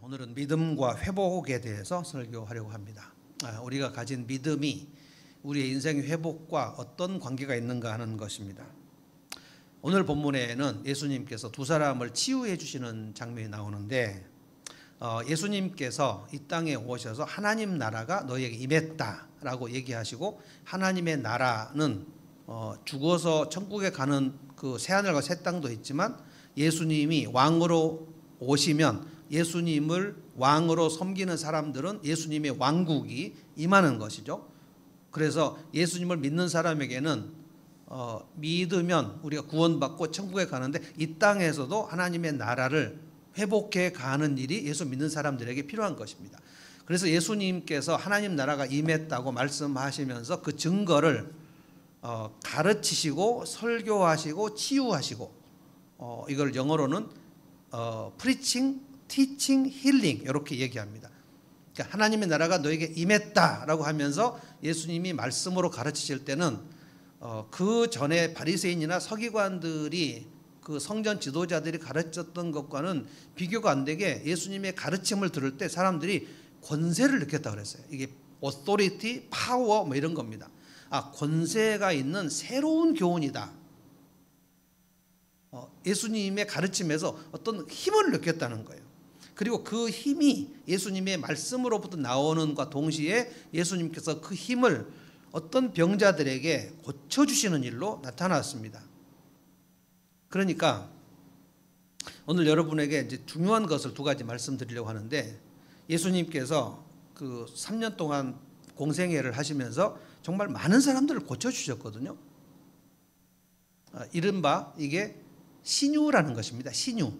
오늘은 믿음과 회복에 대해서 설교하려고 합니다. 우리가 가진 믿음이 우리의 인생의 회복과 어떤 관계가 있는가 하는 것입니다. 오늘 본문에는 예수님께서 두 사람을 치유해 주시는 장면이 나오는데, 예수님께서 이 땅에 오셔서 하나님 나라가 너희에게 임했다라고 얘기하시고, 하나님의 나라는 죽어서 천국에 가는 그 새하늘과 새 땅도 있지만, 예수님이 왕으로 오시면 예수님을 왕으로 섬기는 사람들은 예수님의 왕국이 임하는 것이죠. 그래서 예수님을 믿는 사람에게는 믿으면 우리가 구원받고 천국에 가는데, 이 땅에서도 하나님의 나라를 회복해 가는 일이 예수 믿는 사람들에게 필요한 것입니다. 그래서 예수님께서 하나님 나라가 임했다고 말씀하시면서 그 증거를 가르치시고 설교하시고 치유하시고, 이걸 영어로는 preaching, teaching, healing 이렇게 얘기합니다. 그러니까 하나님의 나라가 너에게 임했다라고 하면서 예수님이 말씀으로 가르치실 때는 그 전에 바리새인이나 서기관들이 그 성전 지도자들이 가르쳤던 것과는 비교가 안 되게 예수님의 가르침을 들을 때 사람들이 권세를 느꼈다 그랬어요. 이게 authority, power 뭐 이런 겁니다. 권세가 있는 새로운 교훈이다. 예수님의 가르침에서 어떤 힘을 느꼈다는 거예요. 그리고 그 힘이 예수님의 말씀으로부터 나오는 것과 동시에 예수님께서 그 힘을 어떤 병자들에게 고쳐주시는 일로 나타났습니다. 그러니까 오늘 여러분에게 이제 중요한 것을 두 가지 말씀드리려고 하는데, 예수님께서 그 3년 동안 공생애를 하시면서 정말 많은 사람들을 고쳐주셨거든요. 이른바 이게 신유라는 것입니다. 신유.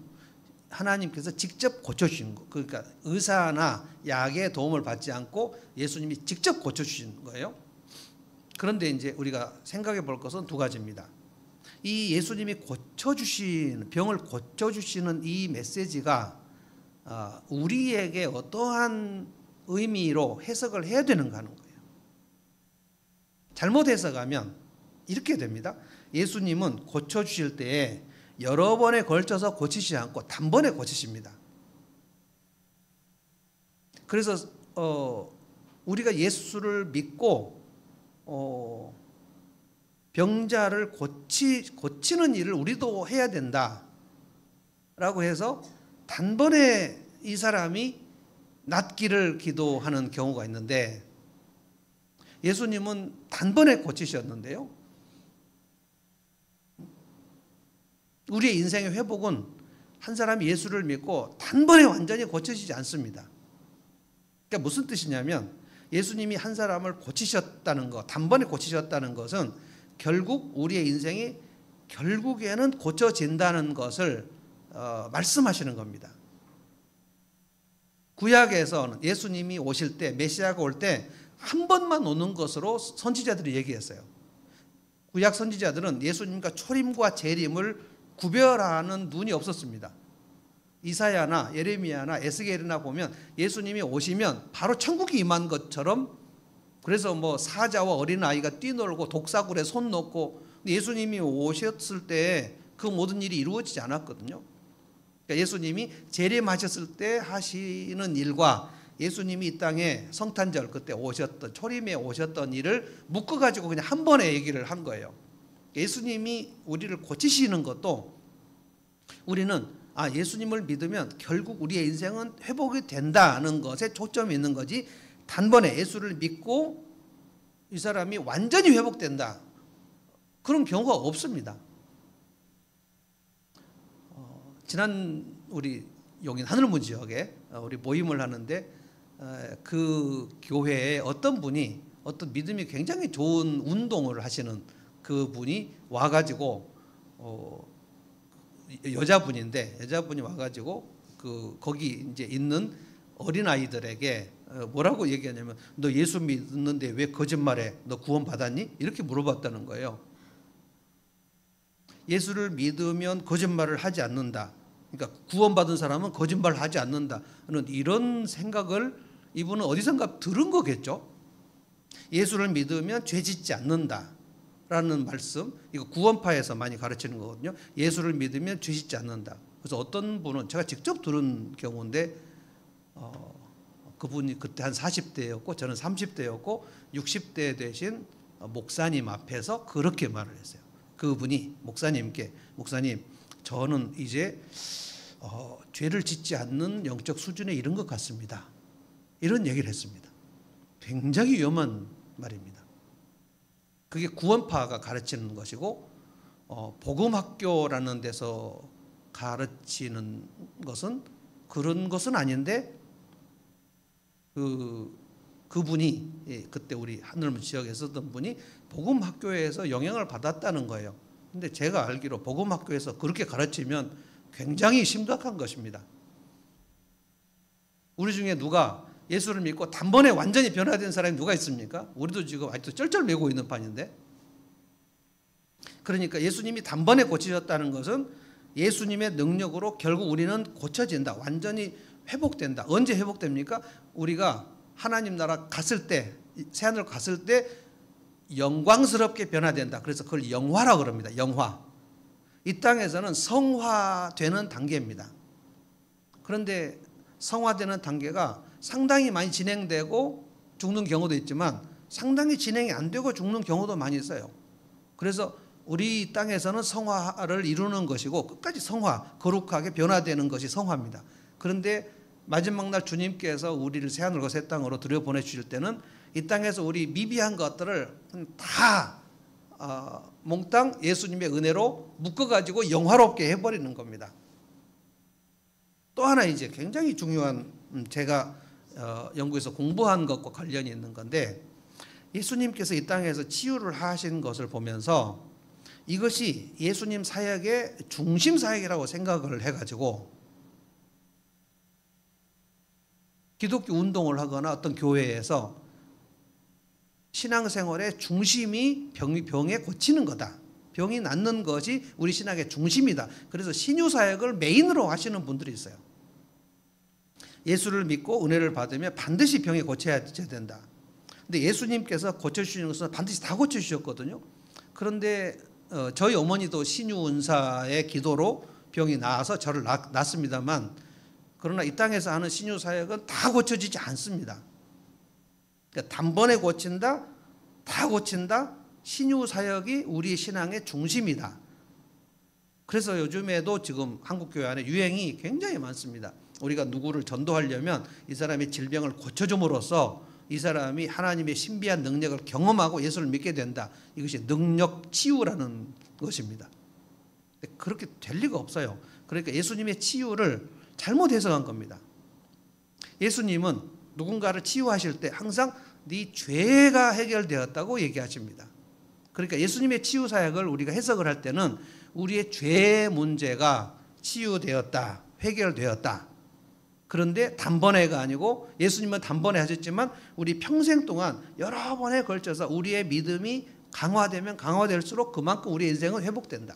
하나님께서 직접 고쳐주신 거. 그러니까 의사나 약의 도움을 받지 않고 예수님이 직접 고쳐주신 거예요. 그런데 이제 우리가 생각해 볼 것은 두 가지입니다. 이 예수님이 고쳐주신, 병을 고쳐주시는 이 메시지가 우리에게 어떠한 의미로 해석을 해야 되는가 하는 거예요. 잘못 해석하면 이렇게 됩니다. 예수님은 고쳐주실 때에 여러 번에 걸쳐서 고치시지 않고 단번에 고치십니다. 그래서 우리가 예수를 믿고 병자를 고치는 일을 우리도 해야 된다라고 해서 단번에 이 사람이 낫기를 기도하는 경우가 있는데, 예수님은 단번에 고치셨는데요. 우리의 인생의 회복은 한 사람이 예수를 믿고 단번에 완전히 고쳐지지 않습니다. 그러니까 무슨 뜻이냐면, 예수님이 한 사람을 고치셨다는 것, 단번에 고치셨다는 것은 결국 우리의 인생이 결국에는 고쳐진다는 것을 말씀하시는 겁니다. 구약에서는 예수님이 오실 때, 메시아가 올 때 한 번만 오는 것으로 선지자들이 얘기했어요. 구약 선지자들은 예수님과 초림과 재림을 구별하는 눈이 없었습니다. 이사야나 예레미야나 에스겔이나 보면 예수님이 오시면 바로 천국이 임한 것처럼, 그래서 뭐 사자와 어린아이가 뛰놀고 독사굴에 손 넣고, 예수님이 오셨을 때 그 모든 일이 이루어지지 않았거든요. 그러니까 예수님이 재림하셨을 때 하시는 일과 예수님이 이 땅에 성탄절 그때 오셨던, 초림에 오셨던 일을 묶어가지고 그냥 한 번에 얘기를 한 거예요. 예수님이 우리를 고치시는 것도, 우리는 예수님을 믿으면 결국 우리의 인생은 회복이 된다는 것에 초점이 있는 거지, 단번에 예수를 믿고 이 사람이 완전히 회복된다, 그런 경우가 없습니다. 지난 우리 용인 하늘문 지역에 우리 모임을 하는데, 그 교회에 어떤 분이, 어떤 믿음이 굉장히 좋은 운동을 하시는 그 분이 와가지고, 여자분이 와가지고 거기 이제 있는 어린 아이들에게 뭐라고 얘기하냐면, 너 예수 믿는데 왜 거짓말해? 너 구원 받았니? 이렇게 물어봤다는 거예요. 예수를 믿으면 거짓말을 하지 않는다. 그러니까 구원받은 사람은 거짓말을 하지 않는다. 이런 생각을 이분은 어디선가 들은 거겠죠. 예수를 믿으면 죄 짓지 않는다 라는 말씀, 이거 구원파에서 많이 가르치는 거거든요. 예수를 믿으면 죄 짓지 않는다. 그래서 어떤 분은, 제가 직접 들은 경우인데, 그분이 그때 한 40대였고 저는 30대였고 60대 되신 목사님 앞에서 그렇게 말을 했어요. 그분이 목사님께 목사님 저는 이제 죄를 짓지 않는 영적 수준에 이른 것 같습니다. 이런 얘기를 했습니다. 굉장히 위험한 말입니다. 그게 구원파가 가르치는 것이고 복음학교라는 데서 가르치는 것은 그런 것은 아닌데 그분이 그때 우리 하늘문 지역에 있었던 분이 복음학교에서 영향을 받았다는 거예요. 근데 제가 알기로 복음학교에서 그렇게 가르치면 굉장히 심각한 것입니다. 우리 중에 누가 예수를 믿고 단번에 완전히 변화된 사람이 누가 있습니까? 우리도 지금 아직도 쩔쩔매고 있는 판인데. 그러니까 예수님이 단번에 고치셨다는 것은 예수님의 능력으로 결국 우리는 고쳐진다. 완전히 회복된다. 언제 회복됩니까? 우리가 하나님 나라 갔을 때, 새하늘 갔을 때 영광스럽게 변화된다. 그래서 그걸 영화라고 그럽니다. 영화. 이 땅에서는 성화되는 단계입니다. 그런데 성화되는 단계가 상당히 많이 진행되고 죽는 경우도 있지만 상당히 진행이 안 되고 죽는 경우도 많이 있어요. 그래서 우리 땅에서는 성화를 이루는 것이고 끝까지 성화, 거룩하게 변화되는 것이 성화입니다. 그런데 마지막 날 주님께서 우리를 새하늘과 새 땅으로 들여보내주실 때는 이 땅에서 우리 미비한 것들을 다 몽땅 예수님의 은혜로 묶어가지고 영화롭게 해버리는 겁니다. 또 하나 이제 굉장히 중요한 제가 영국에서 공부한 것과 관련이 있는 건데 예수님께서 이 땅에서 치유를 하신 것을 보면서 이것이 예수님 사역의 중심 사역이라고 생각을 해가지고 기독교 운동을 하거나 어떤 교회에서 신앙생활의 중심이 병에 고치는 거다. 병이 낫는 것이 우리 신앙의 중심이다. 그래서 신유사역을 메인으로 하시는 분들이 있어요. 예수를 믿고 은혜를 받으면 반드시 병이 고쳐야 된다. 근데 예수님께서 고쳐주시는 것은 반드시 다 고쳐주셨거든요. 그런데 저희 어머니도 신유은사의 기도로 병이 나아서 저를 낳았습니다만 그러나 이 땅에서 하는 신유사역은 다 고쳐지지 않습니다. 그러니까 단번에 고친다, 다 고친다. 신유사역이 우리 신앙의 중심이다. 그래서 요즘에도 지금 한국교회 안에 유행이 굉장히 많습니다. 우리가 누구를 전도하려면 이 사람의 질병을 고쳐줌으로써 이 사람이 하나님의 신비한 능력을 경험하고 예수를 믿게 된다. 이것이 능력 치유라는 것입니다. 그렇게 될 리가 없어요. 그러니까 예수님의 치유를 잘못 해석한 겁니다. 예수님은 누군가를 치유하실 때 항상 네 죄가 해결되었다고 얘기하십니다. 그러니까 예수님의 치유 사역을 우리가 해석을 할 때는 우리의 죄 문제가 치유되었다, 해결되었다. 그런데 단번에가 아니고 예수님은 단번에 하셨지만 우리 평생 동안 여러 번에 걸쳐서 우리의 믿음이 강화되면 강화될수록 그만큼 우리 인생은 회복된다.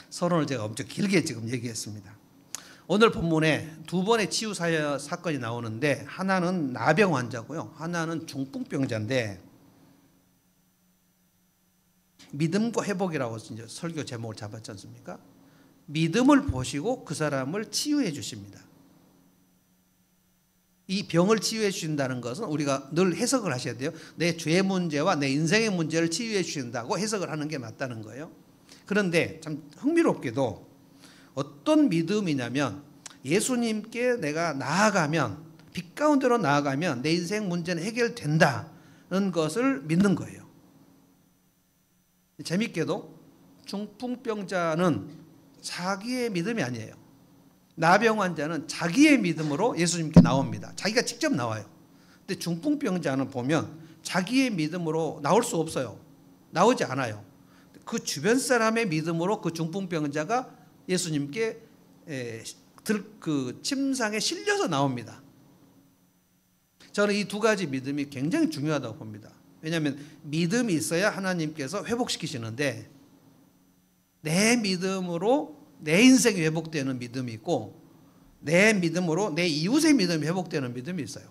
서론을 제가 엄청 길게 지금 얘기했습니다. 오늘 본문에 두 번의 치유 사건이 나오는데 하나는 나병 환자고요. 하나는 중풍병자인데 믿음과 회복이라고 이제 설교 제목을 잡았지 않습니까? 믿음을 보시고 그 사람을 치유해 주십니다. 이 병을 치유해 주신다는 것은 우리가 늘 해석을 하셔야 돼요. 내 죄 문제와 내 인생의 문제를 치유해 주신다고 해석을 하는 게 맞다는 거예요. 그런데 참 흥미롭게도 어떤 믿음이냐면 예수님께 내가 나아가면 빛 가운데로 나아가면 내 인생 문제는 해결된다는 것을 믿는 거예요. 재밌게도 중풍병자는 자기의 믿음이 아니에요. 나병 환자는 자기의 믿음으로 예수님께 나옵니다. 자기가 직접 나와요. 근데 중풍병자는 보면 자기의 믿음으로 나올 수 없어요. 나오지 않아요. 그 주변 사람의 믿음으로 그 중풍병자가 예수님께 그 침상에 실려서 나옵니다. 저는 이 두 가지 믿음이 굉장히 중요하다고 봅니다. 왜냐하면 믿음이 있어야 하나님께서 회복시키시는데 내 믿음으로 내 인생이 회복되는 믿음이 있고 내 믿음으로 내 이웃의 믿음이 회복되는 믿음이 있어요.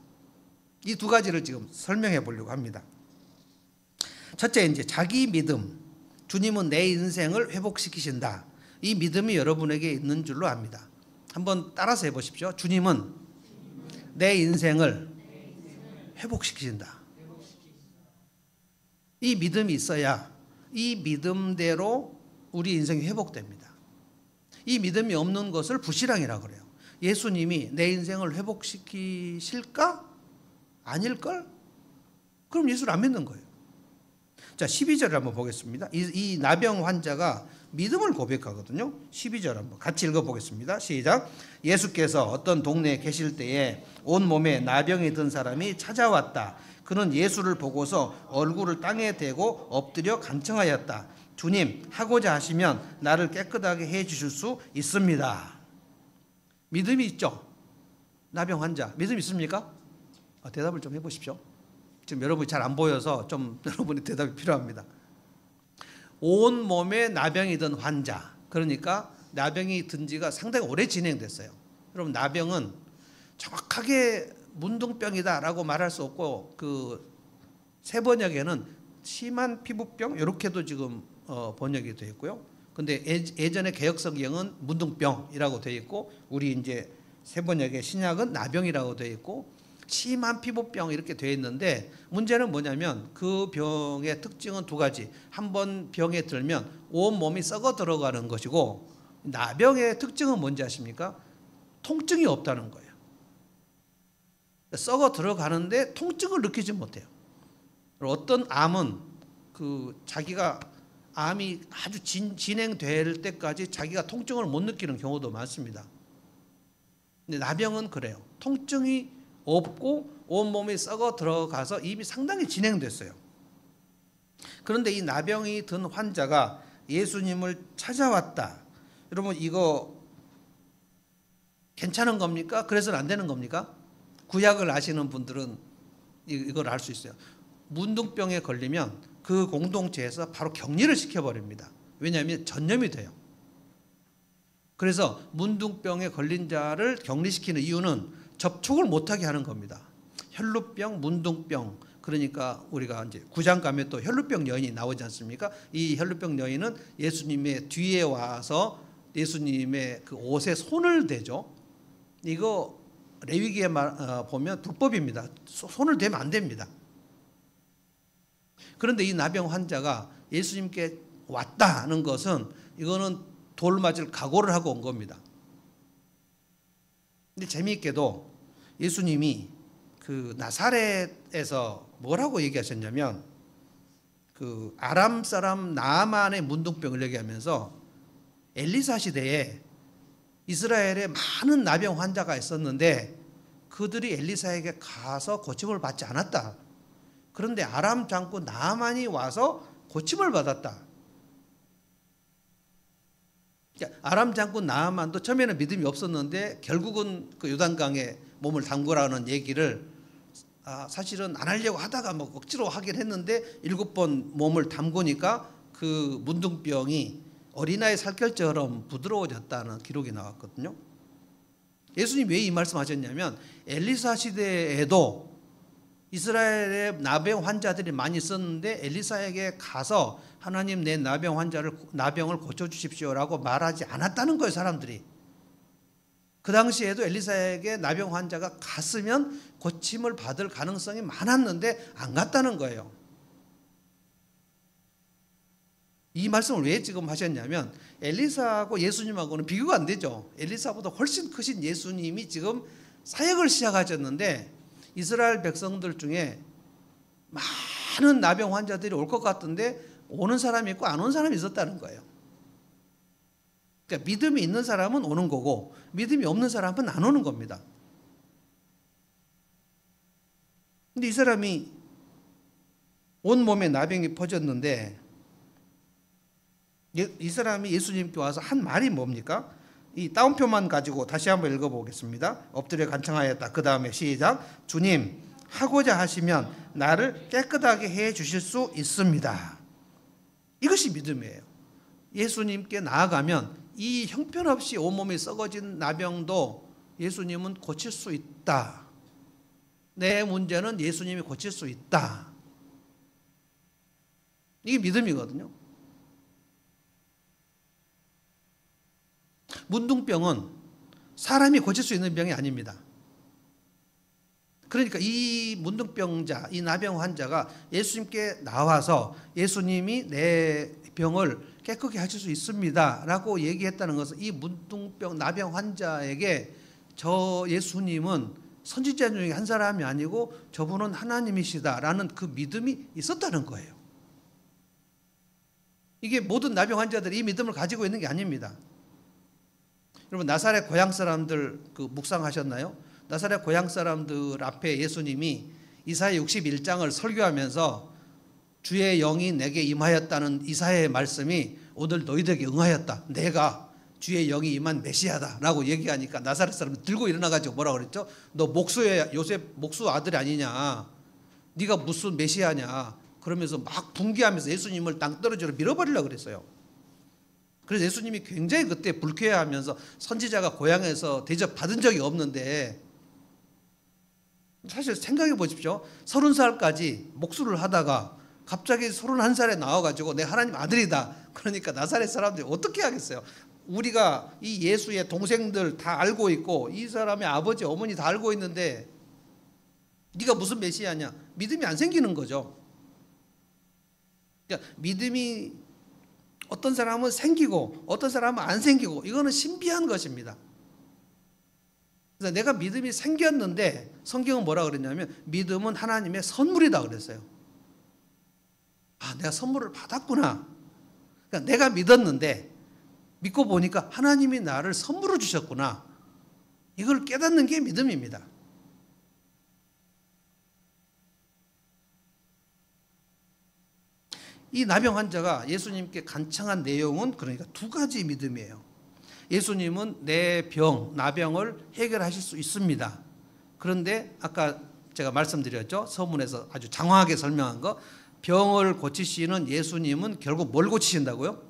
이 두 가지를 지금 설명해 보려고 합니다. 첫째, 이제 자기 믿음. 주님은 내 인생을 회복시키신다. 이 믿음이 여러분에게 있는 줄로 압니다. 한번 따라서 해보십시오. 주님은 내 인생을 회복시키신다. 이 믿음이 있어야 이 믿음대로 우리 인생이 회복됩니다. 이 믿음이 없는 것을 불신앙이라고 그래요. 예수님이 내 인생을 회복시키실까? 아닐걸? 그럼 예수를 안 믿는 거예요. 자, 12절을 한번 보겠습니다. 이 나병 환자가 믿음을 고백하거든요. 12절 한번 같이 읽어보겠습니다. 시작. 예수께서 어떤 동네에 계실 때에 온몸에 나병이 든 사람이 찾아왔다. 그는 예수를 보고서 얼굴을 땅에 대고 엎드려 간청하였다. 주님, 하고자 하시면 나를 깨끗하게 해 주실 수 있습니다. 믿음이 있죠? 나병 환자 믿음 있습니까? 대답을 좀 해보십시오. 지금 여러분이 잘 안 보여서 좀 여러분의 대답이 필요합니다. 온몸에 나병이 든 환자, 그러니까 나병이 든 지가 상당히 오래 진행됐어요. 여러분, 나병은 정확하게 문둥병이다라고 말할 수 없고 그 세 번역에는 심한 피부병 이렇게도 지금 번역이 되어 있고요. 근데 예전에 개역성경은 문둥병이라고 되어 있고 우리 이제 세 번역의 신약은 나병이라고 되어 있고 심한 피부병 이렇게 되어 있는데 문제는 뭐냐면 그 병의 특징은 두 가지. 한 번 병에 들면 온 몸이 썩어 들어가는 것이고 나병의 특징은 뭔지 아십니까? 통증이 없다는 거예요. 썩어 들어가는데 통증을 느끼지 못해요. 어떤 암은 그 자기가 암이 아주 진행될 때까지 자기가 통증을 못 느끼는 경우도 많습니다. 근데 나병은 그래요. 통증이 없고 온몸이 썩어 들어가서 이미 상당히 진행됐어요. 그런데 이 나병이 든 환자가 예수님을 찾아왔다. 여러분, 이거 괜찮은 겁니까? 그래서는 안 되는 겁니까? 구약을 아시는 분들은 이걸 알 수 있어요. 문둥병에 걸리면 그 공동체에서 바로 격리를 시켜버립니다. 왜냐하면 전염이 돼요. 그래서 문둥병에 걸린 자를 격리시키는 이유는 접촉을 못하게 하는 겁니다. 혈루병, 문둥병, 그러니까 우리가 이제 9장 가면 또 혈루병 여인이 나오지 않습니까? 이 혈루병 여인은 예수님의 뒤에 와서 예수님의 그 옷에 손을 대죠. 이거 레위기에 보면 불법입니다. 손을 대면 안 됩니다. 그런데 이 나병 환자가 예수님께 왔다는 것은 이거는 돌 맞을 각오를 하고 온 겁니다. 근데 재미있게도 예수님이 그 나사렛에서 뭐라고 얘기하셨냐면 그 아람 사람 나아만의 문둥병을 얘기하면서 엘리사 시대에 이스라엘에 많은 나병 환자가 있었는데 그들이 엘리사에게 가서 고침을 받지 않았다. 그런데 아람 장군 나아만이 와서 고침을 받았다. 아람 장군 나아만도 처음에는 믿음이 없었는데 결국은 그 요단강에 몸을 담그라는 얘기를 사실은 안 하려고 하다가 뭐 억지로 하긴 했는데 7번 몸을 담그니까 그 문둥병이 어린아이 살결처럼 부드러워졌다는 기록이 나왔거든요. 예수님 왜 이 말씀하셨냐면 엘리사 시대에도 이스라엘에 나병 환자들이 많이 있었는데 엘리사에게 가서 하나님 내 나병을 고쳐주십시오라고 말하지 않았다는 거예요. 사람들이. 그 당시에도 엘리사에게 나병 환자가 갔으면 고침을 받을 가능성이 많았는데 안 갔다는 거예요. 이 말씀을 왜 지금 하셨냐면 엘리사하고 예수님하고는 비교가 안 되죠. 엘리사보다 훨씬 크신 예수님이 지금 사역을 시작하셨는데 이스라엘 백성들 중에 많은 나병 환자들이 올 것 같은데 오는 사람이 있고 안 오는 사람이 있었다는 거예요. 그러니까 믿음이 있는 사람은 오는 거고 믿음이 없는 사람은 안 오는 겁니다. 근데 이 사람이 온몸에 나병이 퍼졌는데 이 사람이 예수님께 와서 한 말이 뭡니까? 이 따옴표만 가지고 다시 한번 읽어보겠습니다. 엎드려 간청하였다. 그 다음에 시작. 주님, 하고자 하시면 나를 깨끗하게 해 주실 수 있습니다. 이것이 믿음이에요. 예수님께 나아가면 이 형편없이 온몸이 썩어진 나병도 예수님은 고칠 수 있다. 내 문제는 예수님이 고칠 수 있다. 이게 믿음이거든요. 문둥병은 사람이 고칠 수 있는 병이 아닙니다. 그러니까 이 문둥병자, 이 나병 환자가 예수님께 나와서 예수님이 내 병을 깨끗게 하실 수 있습니다 라고 얘기했다는 것은 이 문둥병 나병 환자에게 저 예수님은 선지자 중에 한 사람이 아니고 저분은 하나님이시다라는 그 믿음이 있었다는 거예요. 이게 모든 나병 환자들이 이 믿음을 가지고 있는 게 아닙니다. 여러분 나사렛 고향 사람들 묵상하셨나요? 나사렛 고향 사람들 앞에 예수님이 이사야 61장을 설교하면서 주의 영이 내게 임하였다는 이사야의 말씀이 오늘 너희들에게 응하였다. 내가 주의 영이 임한 메시아다 라고 얘기하니까 나사렛 사람들 들고 일어나가지고 뭐라고 그랬죠? 너 요셉 목수 아들이 아니냐? 네가 무슨 메시아냐? 그러면서 막 분개하면서 예수님을 땅떨어지로 밀어버리려고 그랬어요. 그래서 예수님이 굉장히 그때 불쾌해하면서 선지자가 고향에서 대접받은 적이 없는데 사실 생각해 보십시오. 30살까지 목수를 하다가 갑자기 31살에 나와가지고 내 하나님 아들이다. 그러니까 나사렛 사람들이 어떻게 하겠어요? 우리가 이 예수의 동생들 다 알고 있고 이 사람의 아버지 어머니 다 알고 있는데 네가 무슨 메시아냐? 믿음이 안 생기는 거죠. 그러니까 믿음이 어떤 사람은 생기고 어떤 사람은 안 생기고 이거는 신비한 것입니다. 그래서 내가 믿음이 생겼는데 성경은 뭐라 그랬냐면 믿음은 하나님의 선물이다 그랬어요. 아, 내가 선물을 받았구나. 그러니까 내가 믿었는데 믿고 보니까 하나님이 나를 선물을 주셨구나. 이걸 깨닫는 게 믿음입니다. 이 나병 환자가 예수님께 간청한 내용은 그러니까 두 가지 믿음이에요. 예수님은 내 병, 나병을 해결하실 수 있습니다. 그런데 아까 제가 말씀드렸죠. 서문에서 아주 장황하게 설명한 거. 병을 고치시는 예수님은 결국 뭘 고치신다고요?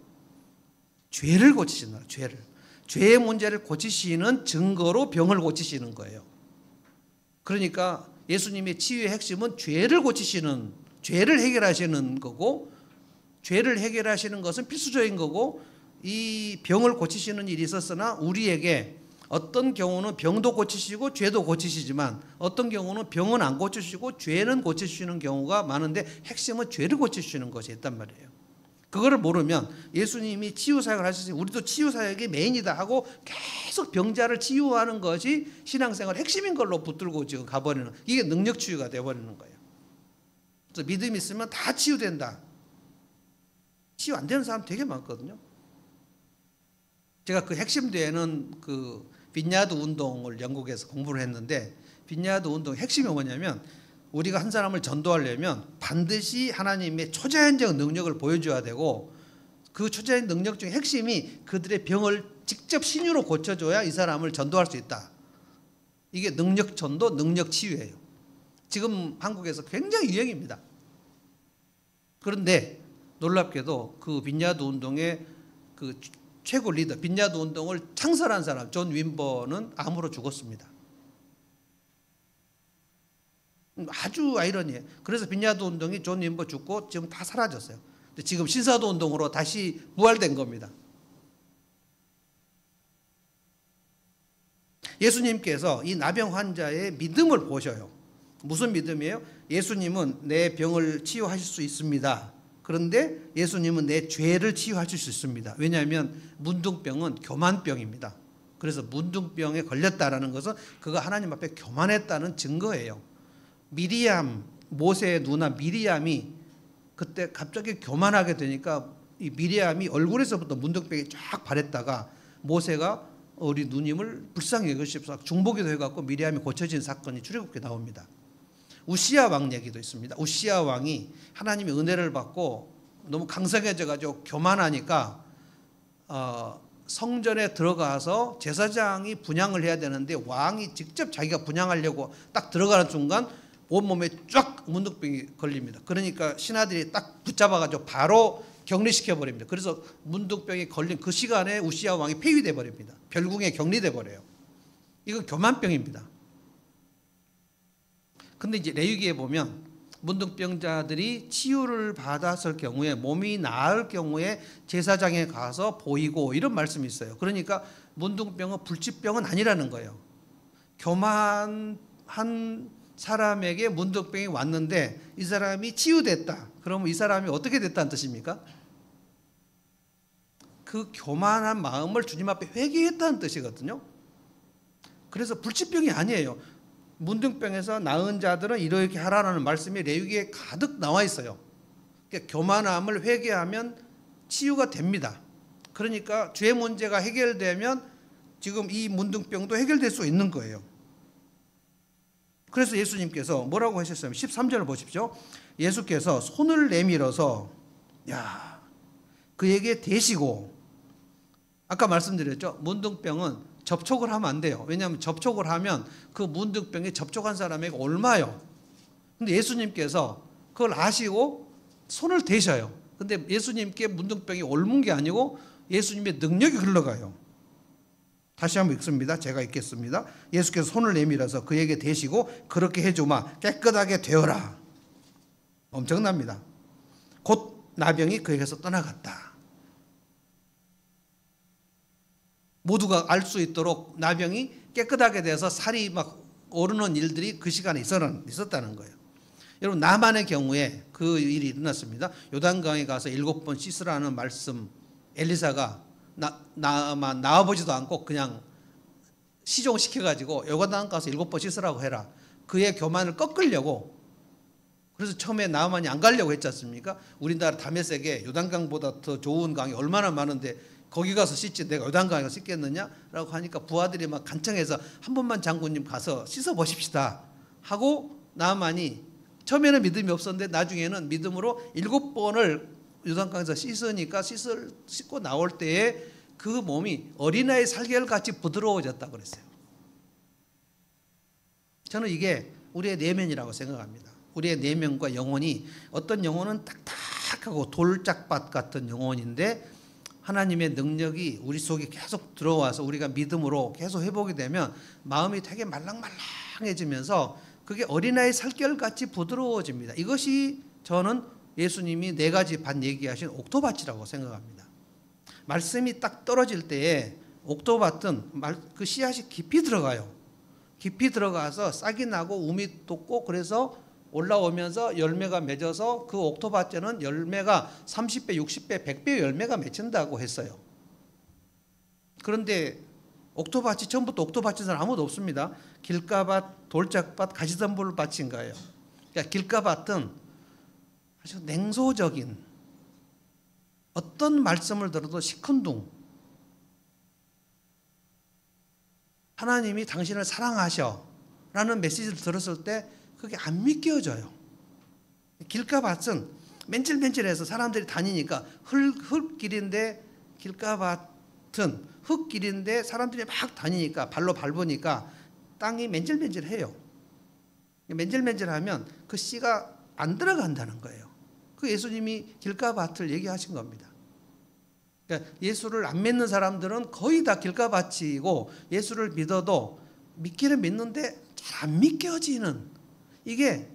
죄를 고치신다. 죄를. 죄의 문제를 고치시는 증거로 병을 고치시는 거예요. 그러니까 예수님의 치유의 핵심은 죄를 고치시는, 죄를 해결하시는 거고, 죄를 해결하시는 것은 필수적인 거고, 이 병을 고치시는 일이 있었으나 우리에게 어떤 경우는 병도 고치시고 죄도 고치시지만 어떤 경우는 병은 안 고치시고 죄는 고치시는 경우가 많은데 핵심은 죄를 고치시는 것이 있단 말이에요. 그거를 모르면 예수님이 치유사역을 하셨으니 우리도 치유사역이 메인이다 하고 계속 병자를 치유하는 것이 신앙생활 핵심인 걸로 붙들고 지금 가버리는, 이게 능력치유가 되어버리는 거예요. 그래서 믿음이 있으면 다 치유된다. 치유 안 되는 사람 되게 많거든요. 제가 그 핵심되는 그 빈야드 운동을 영국에서 공부를 했는데, 빈야드 운동의 핵심이 뭐냐면 우리가 한 사람을 전도하려면 반드시 하나님의 초자연적 능력을 보여줘야 되고, 그 초자연 능력 중에 핵심이 그들의 병을 직접 신유로 고쳐줘야 이 사람을 전도할 수 있다. 이게 능력 전도, 능력 치유예요. 지금 한국에서 굉장히 유행입니다. 그런데 놀랍게도 그 빈야드 운동의 그 최고 리더, 빈야드 운동을 창설한 사람 존 윈버는 암으로 죽었습니다. 아주 아이러니해요. 그래서 빈야드 운동이 존 윈버 죽고 지금 다 사라졌어요. 근데 지금 신사도 운동으로 다시 부활된 겁니다. 예수님께서 이 나병 환자의 믿음을 보셔요. 무슨 믿음이에요? 예수님은 내 병을 치유하실 수 있습니다. 그런데 예수님은 내 죄를 치유하실 수 있습니다. 왜냐하면 문둥병은 교만병입니다. 그래서 문둥병에 걸렸다라는 것은 그가 하나님 앞에 교만했다는 증거예요. 미리암, 모세의 누나 미리암이 그때 갑자기 교만하게 되니까 이 미리암이 얼굴에서부터 문둥병이 쫙 바랬다가 모세가 우리 누님을 불쌍히 여기십사 중보기도 해갖고 미리암이 고쳐진 사건이 출애굽기에 나옵니다. 우시야 왕 얘기도 있습니다. 우시야 왕이 하나님의 은혜를 받고 너무 강성해져가지고 교만하니까 성전에 들어가서 제사장이 분향을 해야 되는데 왕이 직접 자기가 분향하려고 딱 들어가는 순간 온몸에 쫙 문둥병이 걸립니다. 그러니까 신하들이 딱 붙잡아가지고 바로 격리시켜버립니다. 그래서 문둥병이 걸린 그 시간에 우시야 왕이 폐위돼 버립니다. 별궁에 격리돼 버려요. 이건 교만병입니다. 근데 이제 레위기에 보면 문둥병자들이 치유를 받았을 경우에, 몸이 나을 경우에 제사장에 가서 보이고 이런 말씀이 있어요. 그러니까 문둥병은 불치병은 아니라는 거예요. 교만한 사람에게 문둥병이 왔는데 이 사람이 치유됐다. 그러면 이 사람이 어떻게 됐다는 뜻입니까? 그 교만한 마음을 주님 앞에 회개했다는 뜻이거든요. 그래서 불치병이 아니에요. 문둥병에서 나은 자들은 이렇게 하라는 말씀이 레위기에 가득 나와 있어요. 그러니까 교만함을 회개하면 치유가 됩니다. 그러니까 죄 문제가 해결되면 지금 이 문둥병도 해결될 수 있는 거예요. 그래서 예수님께서 뭐라고 하셨어요? 13절을 보십시오. 예수께서 손을 내밀어서 그에게 대시고, 아까 말씀드렸죠. 문둥병은 접촉을 하면 안 돼요. 왜냐하면 접촉을 하면 그 문둥병에 접촉한 사람에게 옮아요. 근데 예수님께서 그걸 아시고 손을 대셔요. 근데 예수님께 문둥병이 옮은 게 아니고 예수님의 능력이 흘러가요. 다시 한번 읽습니다. 제가 읽겠습니다. 예수께서 손을 내밀어서 그에게 대시고 그렇게 해주마 깨끗하게 되어라. 엄청납니다. 곧 나병이 그에게서 떠나갔다. 모두가 알 수 있도록 나병이 깨끗하게 돼서 살이 막 오르는 일들이 그 시간에 있었다는 거예요. 여러분, 나만의 경우에 그 일이 일어났습니다. 요단강에 가서 7번 씻으라는 말씀, 엘리사가 나와보지도 않고 그냥 시종시켜가지고 요단강 가서 7번 씻으라고 해라. 그의 교만을 꺾으려고. 그래서 처음에 나만이 안 가려고 했지 않습니까? 우리나라 다메섹에 요단강보다 더 좋은 강이 얼마나 많은데 거기 가서 씻지 내가 요단강에 가서 씻겠느냐라고 하니까 부하들이 막 간청해서 한 번만 장군님 가서 씻어 보십시다 하고, 나만이 처음에는 믿음이 없었는데 나중에는 믿음으로 7번을 요단강에서 씻으니까 씻고 나올 때에 그 몸이 어린아이 살결같이 부드러워졌다고 그랬어요. 저는 이게 우리의 내면이라고 생각합니다. 우리의 내면과 영혼이, 어떤 영혼은 딱딱하고 돌짝밭 같은 영혼인데 하나님의 능력이 우리 속에 계속 들어와서 우리가 믿음으로 계속 회복이 되면 마음이 되게 말랑말랑해지면서 그게 어린아이 살결같이 부드러워집니다. 이것이 저는 예수님이 4가지 밭 얘기하신 옥토밭이라고 생각합니다. 말씀이 딱 떨어질 때에 옥토밭은 그 씨앗이 깊이 들어가요. 깊이 들어가서 싹이 나고 우미 돋고, 그래서 올라오면서 열매가 맺어서 그 옥토밭에는 열매가 30배, 60배, 100배 열매가 맺힌다고 했어요. 그런데 옥토밭이 처음부터 옥토밭인 사람 아무도 없습니다. 길가밭, 돌짝밭, 가시덤불 밭인 거예요. 그러니까 길가밭은 아주 냉소적인, 어떤 말씀을 들어도 시큰둥, 하나님이 당신을 사랑하셔 라는 메시지를 들었을 때 그게 안 믿겨져요. 길가밭은 맨질맨질해서 사람들이 다니니까 흙길인데, 길가밭은 흙길인데 사람들이 막 다니니까 발로 밟으니까 땅이 맨질맨질해요. 맨질맨질하면 그 씨가 안 들어간다는 거예요. 그 예수님이 길가밭을 얘기하신 겁니다. 그러니까 예수를 안 믿는 사람들은 거의 다 길가밭이고, 예수를 믿어도 믿기는 믿는데 잘 안 믿겨지는, 이게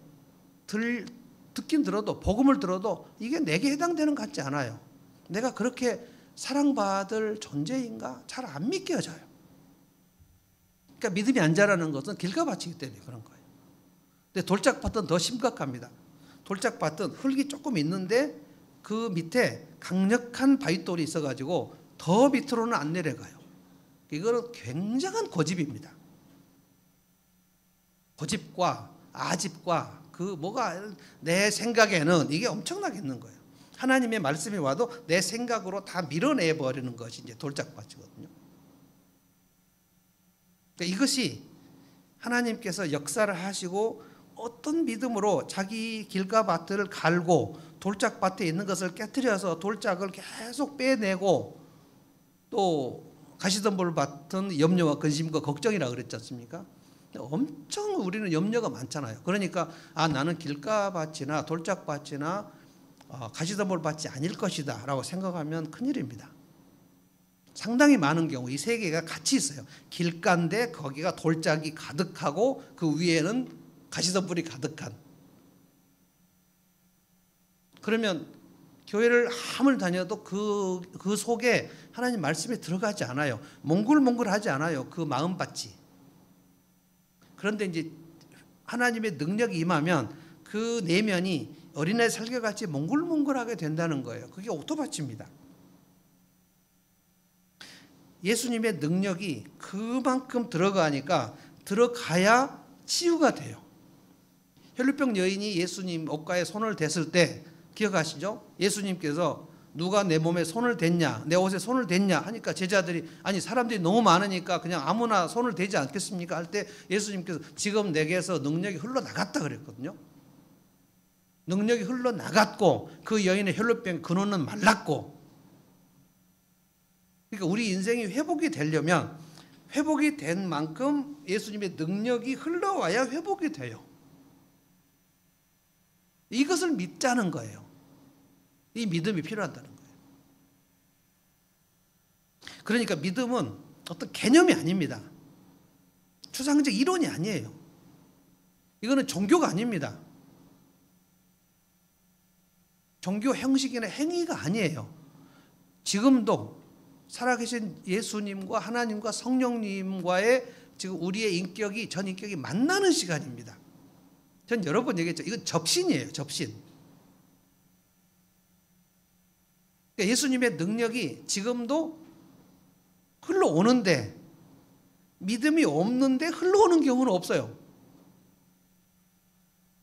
듣긴 들어도, 복음을 들어도 이게 내게 해당되는 것 같지 않아요. 내가 그렇게 사랑받을 존재인가 잘 안 믿겨져요. 그러니까 믿음이 안 자라는 것은 길가밭이기 때문에 그런 거예요. 근데 돌짝밭은 더 심각합니다. 돌짝밭은 흙이 조금 있는데 그 밑에 강력한 바위돌이 있어가지고 더 밑으로는 안 내려가요. 이거는 굉장한 고집입니다. 고집과 아집과 그 뭐가 내 생각에는 이게 엄청나게 있는 거예요. 하나님의 말씀이 와도 내 생각으로 다 밀어내 버리는 것이 이제 돌짝밭이거든요. 그러니까 이것이 하나님께서 역사를 하시고 어떤 믿음으로 자기 길가밭을 갈고 돌짝밭에 있는 것을 깨트려서 돌짝을 계속 빼내고, 또 가시덤불 밭은 염려와 근심과 걱정이라 그랬지 않습니까? 엄청 우리는 염려가 많잖아요. 그러니까 나는 길가밭이나 돌짝밭이나 가시덤불 밭이 아닐 것이다 라고 생각하면 큰일입니다. 상당히 많은 경우 이 세 개가 같이 있어요. 길가인데 거기가 돌짝이 가득하고 그 위에는 가시덤불이 가득한. 그러면 교회를 아무리 다녀도 그 속에 하나님 말씀이 들어가지 않아요. 몽글몽글하지 않아요. 그 마음밭이. 그런데 이제 하나님의 능력이 임하면 그 내면이 어린아이 살결같이 몽글몽글하게 된다는 거예요. 그게 옥토파치입니다. 예수님의 능력이 그만큼 들어가야 치유가 돼요. 혈루병 여인이 예수님 옷가에 손을 댔을 때 기억하시죠? 예수님께서 누가 내 몸에 손을 댔냐, 내 옷에 손을 댔냐 하니까 제자들이 아니 사람들이 너무 많으니까 그냥 아무나 손을 대지 않겠습니까? 할 때 예수님께서 지금 내게서 능력이 흘러나갔다 그랬거든요. 능력이 흘러나갔고 그 여인의 혈루병 근원은 말랐고, 그러니까 우리 인생이 회복이 되려면 회복이 된 만큼 예수님의 능력이 흘러와야 회복이 돼요. 이것을 믿자는 거예요. 이 믿음이 필요하다는 거예요. 그러니까 믿음은 어떤 개념이 아닙니다. 추상적 이론이 아니에요. 이거는 종교가 아닙니다. 종교 형식이나 행위가 아니에요. 지금도 살아계신 예수님과 하나님과 성령님과의 지금 우리의 인격이, 전 인격이 만나는 시간입니다. 전 여러 번 얘기했죠. 이건 접신이에요. 접신. 그러니까 예수님의 능력이 지금도 흘러오는데 믿음이 없는데 흘러오는 경우는 없어요.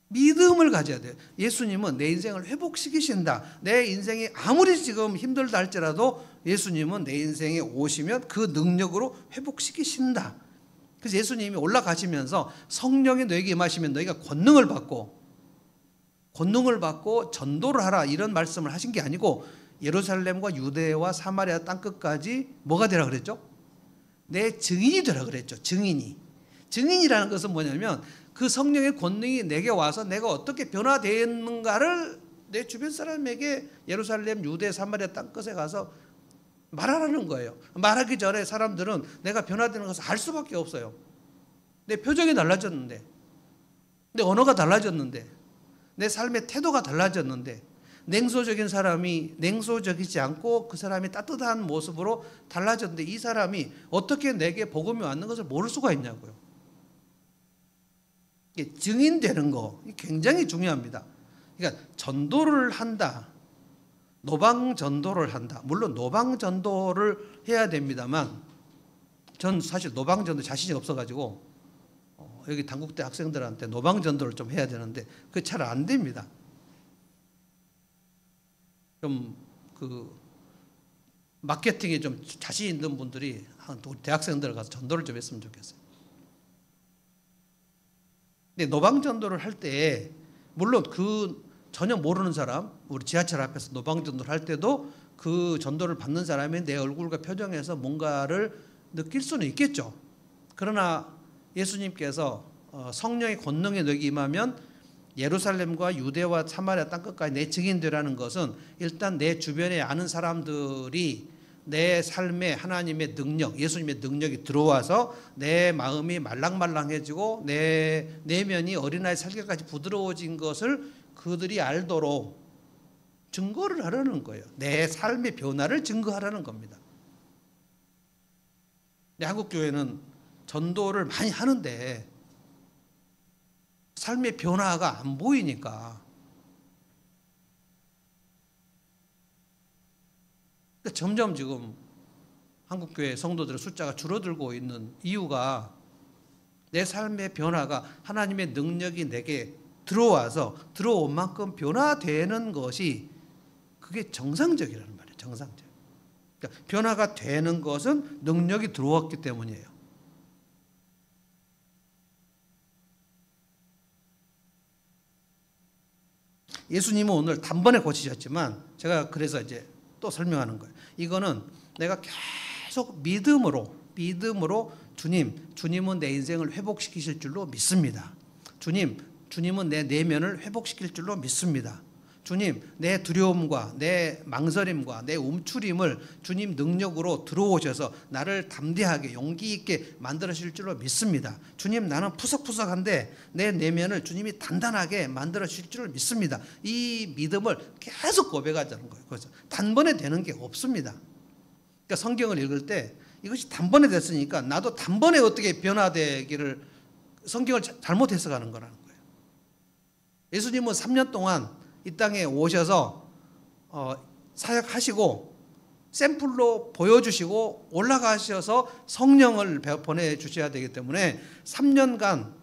믿음을 가져야 돼요. 예수님은 내 인생을 회복시키신다. 내 인생이 아무리 지금 힘들다 할지라도 예수님은 내 인생에 오시면 그 능력으로 회복시키신다. 그래서 예수님이 올라가시면서 성령이 너에게 임하시면 너희가 권능을 받고 전도를 하라 이런 말씀을 하신 게 아니고 예루살렘과 유대와 사마리아 땅끝까지 뭐가 되라 그랬죠? 내 증인이 되라 그랬죠. 증인이라는 것은 뭐냐면 그 성령의 권능이 내게 와서 내가 어떻게 변화되었는가를 내 주변 사람에게 예루살렘, 유대, 사마리아 땅끝에 가서 말하라는 거예요. 말하기 전에 사람들은 내가 변화되는 것을 알 수밖에 없어요. 내 표정이 달라졌는데, 내 언어가 달라졌는데, 내 삶의 태도가 달라졌는데, 냉소적인 사람이 냉소적이지 않고 그 사람이 따뜻한 모습으로 달라졌는데 이 사람이 어떻게 내게 복음이 왔는 것을 모를 수가 있냐고요. 증인되는 거 굉장히 중요합니다. 그러니까 전도를 한다. 노방 전도를 한다. 물론 노방 전도를 해야 됩니다만 전 사실 노방 전도 자신이 없어가지고 여기 단국대 학생들한테 노방 전도를 좀 해야 되는데 그게 잘 안 됩니다. 좀 그 마케팅에 좀 자신 있는 분들이 대학생들 가서 전도를 좀 했으면 좋겠어요. 근데 노방 전도를 할 때 물론 그 전혀 모르는 사람, 우리 지하철 앞에서 노방 전도를 할 때도 그 전도를 받는 사람이 내 얼굴과 표정에서 뭔가를 느낄 수는 있겠죠. 그러나 예수님께서 성령의 권능에 너에게 임하면 예루살렘과 유대와 사마리아 땅끝까지 내 증인되라는 것은 일단 내 주변에 아는 사람들이 내 삶에 하나님의 능력, 예수님의 능력이 들어와서 내 마음이 말랑말랑해지고 내 내면이 어린아이 살결까지 부드러워진 것을 그들이 알도록 증거를 하라는 거예요. 내 삶의 변화를 증거하라는 겁니다. 한국교회는 전도를 많이 하는데 삶의 변화가 안 보이니까 점점 지금 한국교회 성도들의 숫자가 줄어들고 있는 이유가 내 삶의 변화가 하나님의 능력이 내게 들어와서 들어온 만큼 변화되는 것이 그게 정상적이라는 말이에요. 정상적. 그러니까 변화가 되는 것은 능력이 들어왔기 때문이에요. 예수님은 오늘 단번에 고치셨지만 제가 그래서 이제 또 설명하는 거예요. 이거는 내가 계속 믿음으로 주님은 내 인생을 회복시키실 줄로 믿습니다. 주님은 내 내면을 회복시킬 줄로 믿습니다. 주님, 내 두려움과 내 망설임과 내 움츠림을 주님 능력으로 들어오셔서 나를 담대하게 용기 있게 만들어주실 줄로 믿습니다. 주님, 나는 푸석푸석한데 내 내면을 주님이 단단하게 만들어주실 줄을 믿습니다. 이 믿음을 계속 고백하자는 거예요. 그래서 단번에 되는 게 없습니다. 그러니까 성경을 읽을 때 이것이 단번에 됐으니까 나도 단번에 어떻게 변화되기를 성경을 잘못 해석하는 거라는 거예요. 예수님은 3년 동안 이 땅에 오셔서 사역하시고 샘플로 보여주시고 올라가셔서 성령을 보내주셔야 되기 때문에 3년간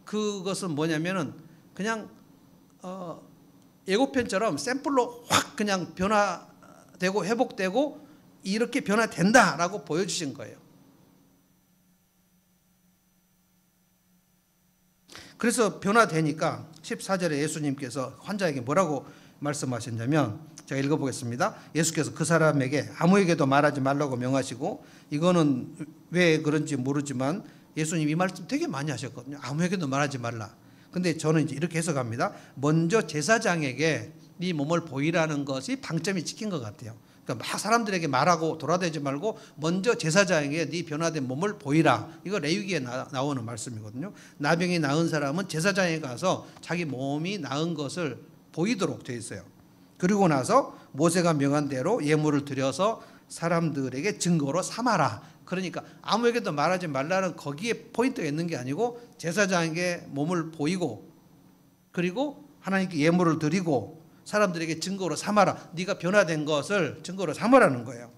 그것은 뭐냐면은 그냥 예고편처럼 샘플로 확 그냥 변화되고 회복되고 이렇게 변화된다라고 보여주신 거예요. 그래서 변화되니까 14절에 예수님께서 환자에게 뭐라고 말씀하셨냐면 제가 읽어보겠습니다. 예수께서 그 사람에게 아무에게도 말하지 말라고 명하시고, 이거는 왜 그런지 모르지만 예수님이 이 말씀 되게 많이 하셨거든요. 아무에게도 말하지 말라. 근데 저는 이제 이렇게 해석합니다. 먼저 제사장에게 네 몸을 보이라는 것이 방점이 찍힌 것 같아요. 그러니까 막 사람들에게 말하고 돌아다니지 말고 먼저 제사장에게 네 변화된 몸을 보이라. 이거 레위기에 나오는 말씀이거든요. 나병이 나은 사람은 제사장에 가서 자기 몸이 나은 것을 보이도록 되어 있어요. 그리고 나서 모세가 명한 대로 예물을 드려서 사람들에게 증거로 삼아라. 그러니까 아무에게도 말하지 말라는 거기에 포인트가 있는 게 아니고 제사장에게 몸을 보이고 그리고 하나님께 예물을 드리고 사람들에게 증거로 삼아라. 네가 변화된 것을 증거로 삼으라는 거예요.